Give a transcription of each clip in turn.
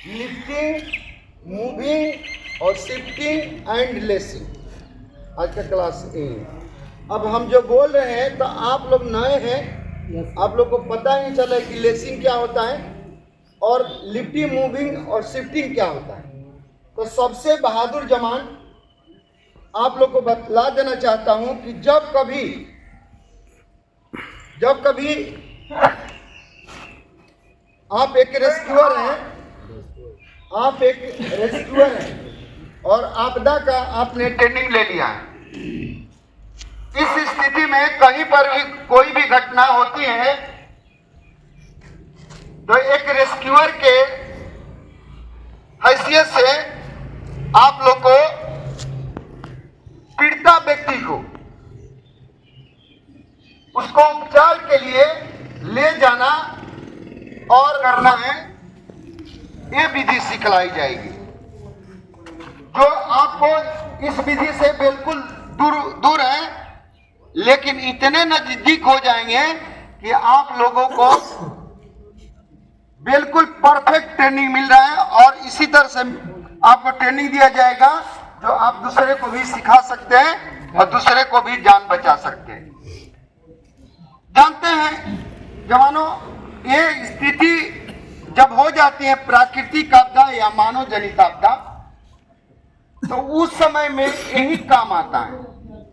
Lifting, moving और shifting and lacing. आज का क्लास ए। अब हम जो बोल रहे हैं तो आप लोग नए हैं, आप लोग को पता ही नहीं चला कि लेसिंग क्या होता है और लिफ्टिंग, मूविंग और शिफ्टिंग क्या होता है। तो सबसे बहादुर जवान आप लोग को बतला देना चाहता हूं कि जब कभी आप एक रेस्क्यूअर हैं, और आपदा का आपने ट्रेनिंग ले लिया है। इस स्थिति में कहीं पर भी कोई भी घटना होती है तो एक रेस्क्यूअर के हैसियत से आप लोग को पीड़िता व्यक्ति को उसको उपचार के लिए ले जाना और करना है, ये विधि सिखलाई जाएगी जो आपको इस विधि से बिल्कुल दूर है, लेकिन इतने नजदीक हो जाएंगे कि आप लोगों को बिल्कुल परफेक्ट ट्रेनिंग मिल रहा है। और इसी तरह से आपको ट्रेनिंग दिया जाएगा जो आप दूसरे को भी सिखा सकते हैं और दूसरे को भी जान बचा सकते हैं। जानते हैं जवानों, ये स्थिति जब हो जाती है प्राकृतिक आपदा या मानव जनित आपदा, तो उस समय में यही काम आता है।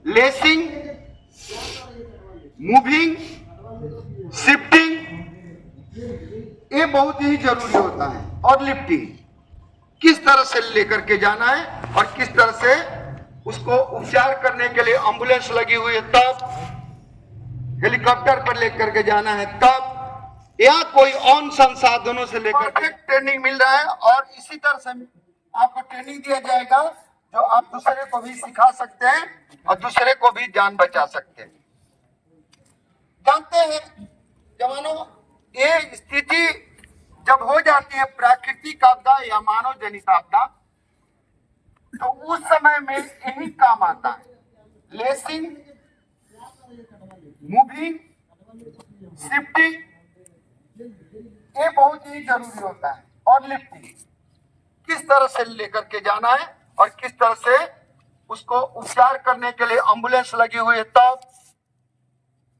लेसिंग, मूविंग, शिफ्टिंग, ये बहुत ही जरूरी होता है। और लिफ्टिंग किस तरह से लेकर के जाना है और किस तरह से उसको उपचार करने के लिए एम्बुलेंस लगी हुई है तब, हेलीकॉप्टर पर लेकर के जाना है तब, या कोई और संसाधनों से लेकर के ट्रेनिंग मिल रहा है। और इसी तरह से आपको ट्रेनिंग दिया जाएगा जो आप दूसरे को भी सिखा सकते हैं और दूसरे को भी जान बचा सकते हैं। जानते हैं जवानों, ये स्थिति जब हो जाती है प्राकृतिक आपदा या मानव जनित आपदा, तो उस समय में यही काम आता है। लेसिंग, मूविंग, शिफ्टिंग, ये बहुत ही जरूरी होता है। और लिफ्टिंग किस तरह से लेकर के जाना है और किस तरह से उसको उपचार करने के लिए एम्बुलेंस लगी हुई है तब,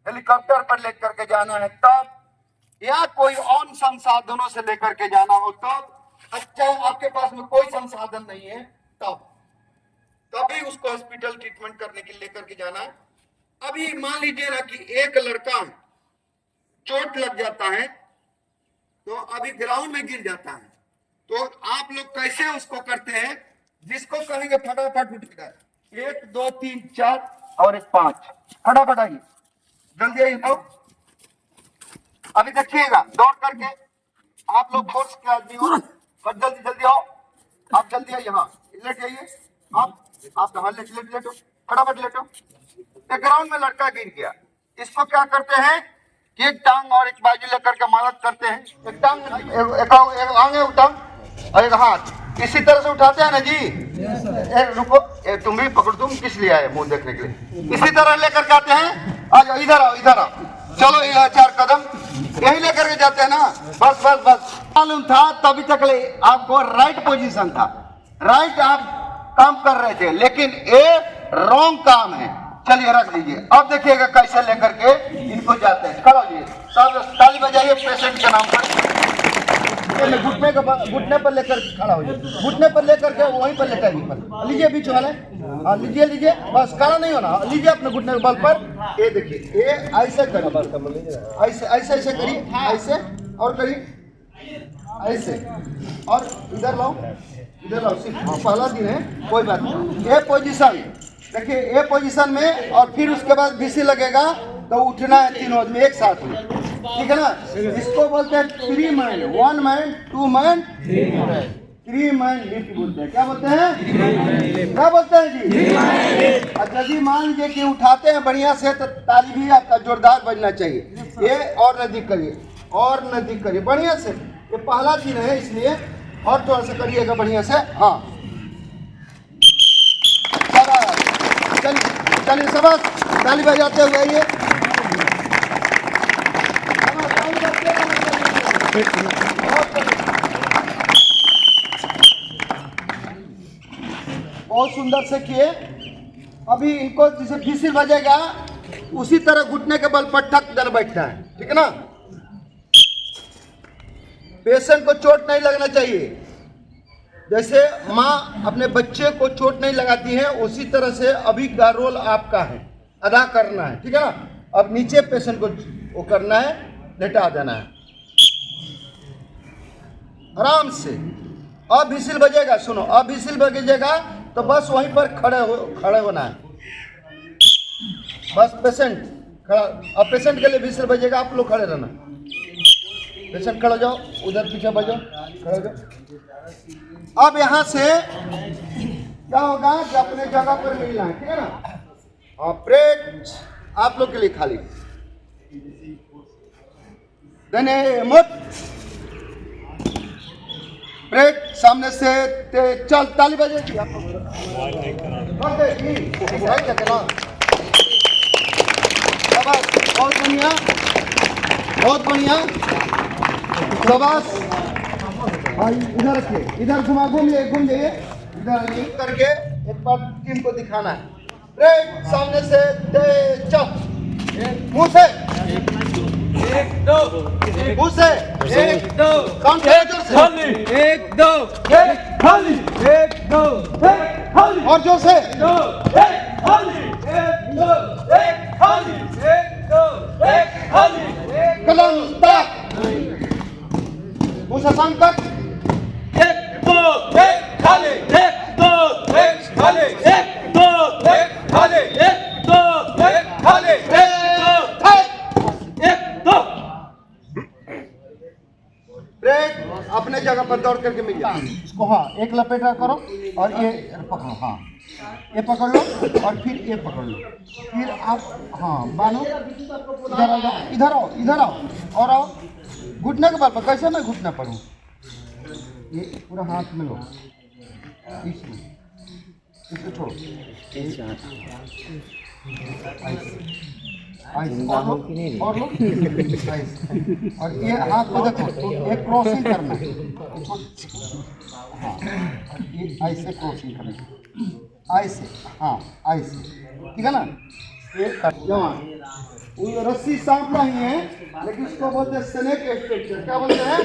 हेलीकॉप्टर पर लेकर के जाना है तब, या कोई और संसाधनों से लेकर के जाना हो तब, अच्छा आपके पास में कोई संसाधन नहीं है तभी उसको हॉस्पिटल ट्रीटमेंट करने के लिए लेकर के जाना है। अभी मान लीजिए ना कि एक लड़का चोट लग जाता है तो अभी ग्राउंड में गिर जाता है, तो आप लोग कैसे उसको करते हैं, जिसको कहेंगे फटाफट उठ कर 1 2 3 4 और 1 5 फटाफट आइए, जल्दी आइए। तो अभी देखिएगा दौड़ करके आप लोग फोर्स के आदमी हो, बस जल्दी जल्दी आओ, आप जल्दी आइए, हाँ लेट जाइए, आप हाँ लेटो फटाफट लेटो। ग्राउंड में लड़का गिर गया, इसको क्या करते हैं कि एक टांग और एक बाजू लेकर के मदद करते हैं, एक टांग एक आगे टांग और एक हाथ इसी तरह से उठाते हैं ना जी। रुको तुम भी पकड़, तुम किस लिए आए मुंह देखने के लिए, इसी तरह लेकर के आते हैं। आ जाओ इधर आओ, चलो ये 4 कदम यही लेकर के जाते हैं ना, बस मालूम था तभी तक आपको राइट पोजीशन था, राइट आप काम कर रहे थे, लेकिन ये रॉन्ग काम है। चलिए रख दीजिए। अब देखिएगा कैसे लेकर के इनको जाते हैं। खड़ा होइए, सब ताली बजाइए पेशेंट के नाम पर। घुटने पर लेकर खड़ा होइए, घुटने पर लेकर के वहीं पर लेटाइए पर, लीजिए बीच वाले, हाँ लीजिए, बस खड़ा नहीं होना, लीजिए अपने घुटने के बल पर। ये देखिए, ये ऐसे करिए, ऐसे करिए, ऐसे और करिए, ऐसे और इधर लाओ, सिर्फ पहला दिन है, कोई बात नहीं। ये पोजीशन देखिए, ये पोजीशन में, और फिर उसके बाद बीसी लगेगा तो उठना है 3 आदमी एक साथ में, ठीक है ना। इसको बोलते हैं 3 man, 1 man, 2 man, 3 man lift बोलते हैं। क्या बोलते हैं, क्या बोलते हैं जी। और यदि मान लीजिए कि उठाते हैं बढ़िया से तो ताली भी आपका जोरदार बजना चाहिए। ये और नजदीक करिए, बढ़िया से। ये पहला दिन है इसलिए और थोड़ा सा करिएगा बढ़िया से, हाँ चलिए सबक ताली बजाते हुए आइए। बहुत सुंदर से किए। अभी इनको जैसे विसिल बजेगा उसी तरह घुटने के बल पर ठक दर बैठना है, ठीक है ना। पेशेंट को चोट नहीं लगना चाहिए। जैसे माँ अपने बच्चे को चोट नहीं लगाती है, उसी तरह से अभी का रोल आपका है, अदा करना है, ठीक है ना। अब नीचे पेशेंट को वो करना है, लेटा देना है आराम से। अब विसिल बजेगा, सुनो, अब विसिल बजेगा तो बस वहीं पर खड़े होना है, बस पेशेंट खड़ा। अब पेशेंट के लिए विसिल बजेगा, आप लोग खड़े रहना। पेशेंट खड़े हो जाओ, उधर पीछे बजो, खड़े हो जाओ। अब यहाँ से क्या होगा कि अपने जगह पर मिलना है, ठीक है ना। और प्लेट आप लोग के लिए खाली देने मुट। प्लेट सामने से चल, ताली बजेगी आप लोग। बहुत बढ़िया, बहुत बढ़िया, शाबाश। इधर रखिए, इधर घूम जाइए, इधर करके एक बार टीम को दिखाना है। ब्रेक सामने से चल, मुंह से एक दो, मुंह से एक दो, काउंट खाली, एक दो, खाली, एक दो, खाली, और जोर से दो, खाली, एक दो, खाली, एक दो, खाली, कलम तक, मुंह से शांत कर। एक दो, खाली, एक दो, खाली, एक दो, खाली, एक दो, खाली, एक दो। ब्रेक अपने जगह पर दौड़ करके मिल जाए इसको। हाँ, एक लपेटा करो और ये पकड़ो, हाँ ये पकड़ लो और फिर ये पकड़ लो, फिर आप हाँ बानो, इधर आ जाओ, इधर आओ, इधर आओ और आओ। घुटने के बल पर कैसे मैं घुटना पड़ूँ, ये पूरा हाथ में लो, इसको छोड़ो, और लो, और ये हाथ को देखो, एक क्रॉसिंग करना है, हाँ ये ऐसे क्रॉसिंग करना, ऐसे, हाँ ऐसे, ठीक है ना। ये वो रस्सी सांप नहीं है, लेकिन उसको बोलते हैं स्नेक स्ट्रक्चर। क्या बोलते हैं?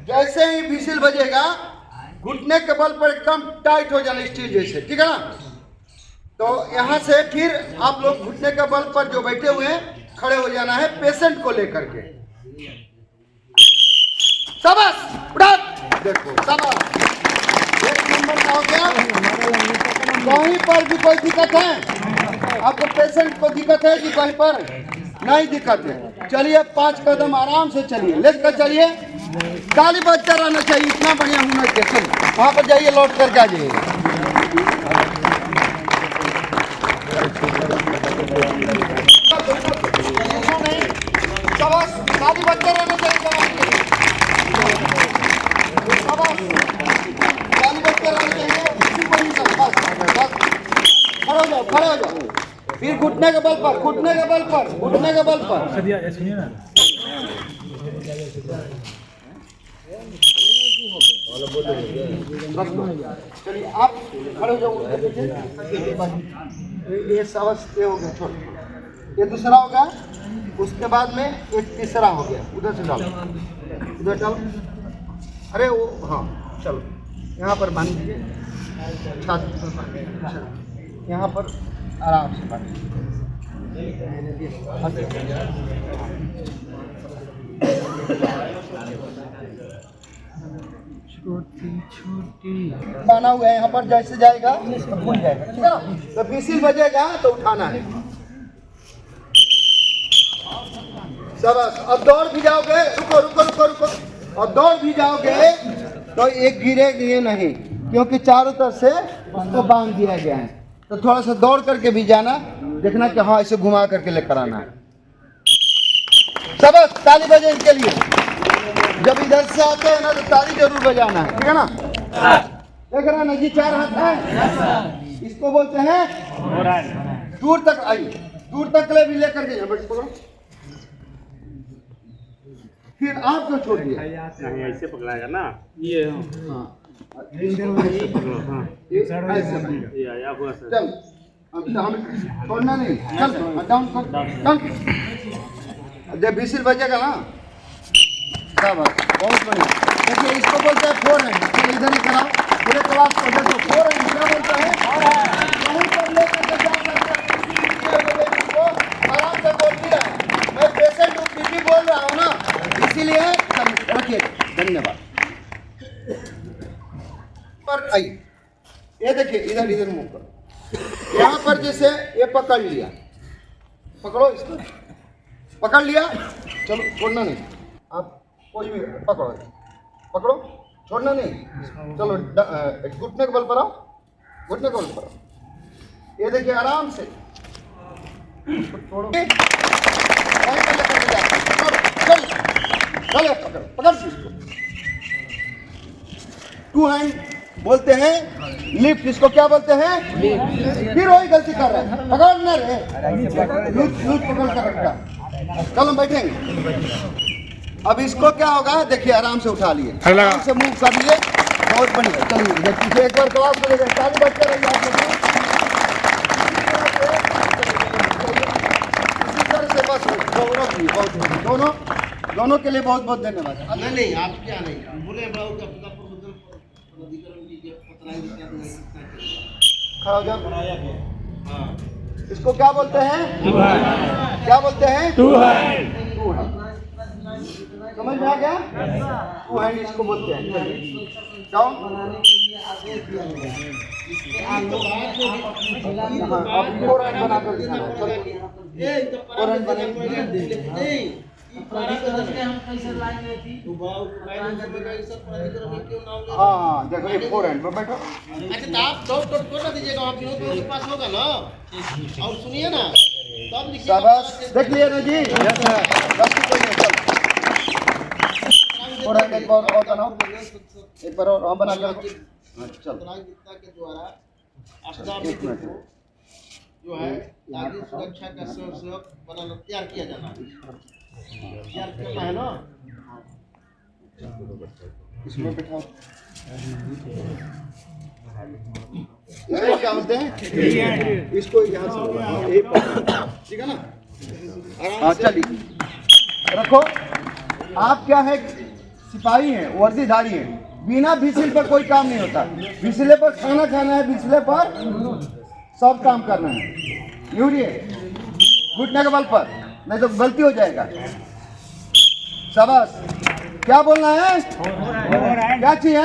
जैसे ही विसिल बजेगा घुटने के बल पर एकदम टाइट हो जाना, स्टील जैसे, ठीक है ना। तो यहाँ से फिर आप लोग घुटने के बल पर जो बैठे हुए हैं खड़े हो जाना है पेशेंट को लेकर के। शाबाश, उठा, देखो शाबाश, एक नंबर का हो गया। कहीं पर भी कोई दिक्कत है आपको, पेशेंट को दिक्कत है कि कहीं पर नहीं दिक्कत है? चलिए 5 कदम आराम से चलिए, लेकर चलिए, ताली बजता रहना चाहिए, इतना बढ़िया होना चाहिए। वहाँ पर जाइए, लौट करके आ जाइए। शाबाश, ताली बजता रहना चाहिए, शाबाश, ताली बजता रहना चाहिए। खड़े हो जाओ, खड़े हो जाओ, फिर घुटने के बल पर, घुटने के बल पर, घुटने के बल पर। सुनिए ना, चलिए आप खड़े हो जाओ। ये शाबाश, ये हो गया, छोड़, ये दूसरा हो गया, उसके बाद में एक तीसरा हो गया। उधर से डालो, उधर डालो, अरे वो हाँ, चलो यहाँ पर बांध दीजिए, छाती पर बांध, यहाँ पर आराम से बांध। छोटी छोटी बाना हुआ है, यहाँ पर जैसे जाएगा तो खुल जाएगा, ठीक है ना। तो विसिल बजेगा तो उठाना है। शाबाश, अब दौड़ भी जाओगे, रुको रुको रुको रुको, और दौड़ भी जाओगे तो एक गिरेगी नहीं, क्योंकि चारों तरफ से उसको बांध दिया गया है। तो थोड़ा सा दौड़ करके भी जाना, देखना कि हाँ इसे घुमा करके लेकर आना है। शाबाश, ताली बजे इसके लिए। जब इधर से आते हैं ना तो ताली जरूर बजाना है, ठीक है ना। देख रहा ना जी, 4 हाथ है, इसको बोलते हैं दूर तक आइए, दूर तक ले भी लेकर के फिर आप क्यों छोड़ दिए? नहीं ऐसे पकड़ाएगा ना, ये हाँ पकड़ो हाँ, ऐसे। ये आया हुआ सर। चल अब हमें छोड़ना नहीं, चल डाउन कर, डाउन। जब विसिल बजेगा ना तब बहुत बढ़िया। देखिए इसको बोलते हैं फोर हैंड। चलो इधर ही कराओ पूरे क्लास को, देखो फोर हैंड क्या बोलते हैं? वहीं पर लेकर के जा सकते हैं। इसको आराम से बोल दिया है, मैं पेशेंट हूँ, पीटी बोल रहा हूँ ना, इसीलिए रखिए। धन्यवाद। पर आइए, ये देखिए इधर इधर मुंह करो। यहाँ पर जैसे ये पकड़ लिया, पकड़ो इसको, पकड़ लिया, चलो छोड़ना नहीं। आप कोई भी पकड़ो, पकड़ो, छोड़ना नहीं। चलो घुटने के बल पर आओ, घुटने के बल पर आओ। ये देखिए आराम से छोड़ो, वहीं पर लेकर के जाओ। चलो चलो पकड़ो, पकड़ इसको। टू हैंड बोलते हैं लिफ्ट, इसको क्या बोलते हैं? फिर वही गलती कर रहे हैं, पकड़ना रे, लूज पकड़ कर रखा। चलो बैठेंगे। अब इसको क्या होगा देखिए, आराम से उठा लिए, आराम से मूव कर लिए, बहुत बढ़िया। चलिए पीछे एक बार क्लास में लेकर चालू बच कर रहिए आप लोग। इसी तरह से बस गौरव जी, बहुत दोनों के लिए बहुत बहुत धन्यवाद। नहीं आप क्या नहीं बोले खड़ा हो जाओ। इसको क्या बोलते हैं? क्या बोलते हैं? Two hand. समझ में आ गया? टू हैंड इसको बोलते हैं। जाओ अब फोर हैंड बना कर दिखाना। फोर हैंड बनेंगे। हाँ देखो ये फोर हैंड में बैठो। अच्छा तो आप डॉट डॉट को ना दीजिएगा, आप जो तो पास होगा ना, और सुनिए ना तब लिखिए। शाबाश, देख लिया ना जी। बस कोई नहीं, चल फोर हैंड एक बार और बनाओ, एक बार और बना कर चल। के द्वारा आपदा मित्र को जो है नागरिक सुरक्षा का स्वयं बनाना तैयार किया जाना है, तैयार करना है ना। इसमें बिठाओ। ये क्या होते हैं? इसको यहाँ से ठीक है ना, आराम से चलिए रखो। आप क्या है, सिपाही हैं, वर्दीधारी हैं, बिना विसिल पर कोई काम नहीं होता। विसिले पर खाना खाना है, विसिले पर सब काम करना है। यूरिए घुटने के बल पर, नहीं तो गलती हो जाएगा। शाबाश। क्या बोलना है? क्या चाहिए?